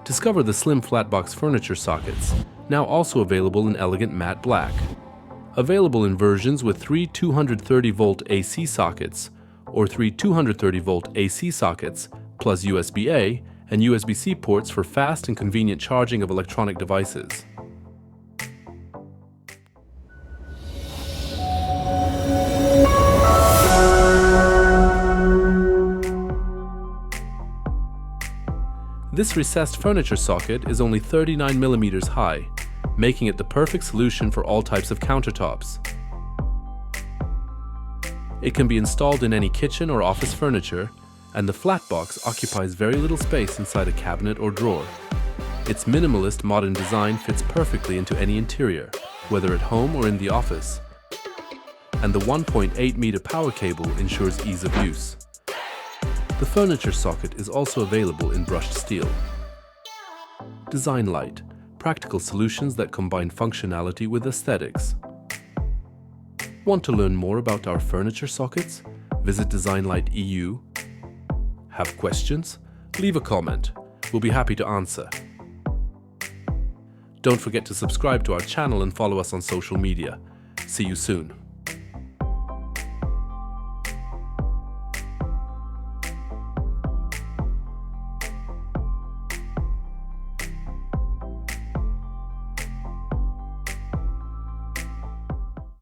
Discover the slim flatbox furniture sockets, now also available in elegant matte black. Available in versions with 3 230-volt AC sockets or 3 230-volt AC sockets plus USB-A and USB-C ports for fast and convenient charging of electronic devices. This recessed furniture socket is only 39 mm high, making it the perfect solution for all types of countertops. It can be installed in any kitchen or office furniture, and the flat box occupies very little space inside a cabinet or drawer. Its minimalist modern design fits perfectly into any interior, whether at home or in the office. And the 1.8-meter power cable ensures ease of use. The furniture socket is also available in brushed steel. Design Light, practical solutions that combine functionality with aesthetics. Want to learn more about our furniture sockets? Visit Design Light EU. Have questions? Leave a comment. We'll be happy to answer. Don't forget to subscribe to our channel and follow us on social media. See you soon.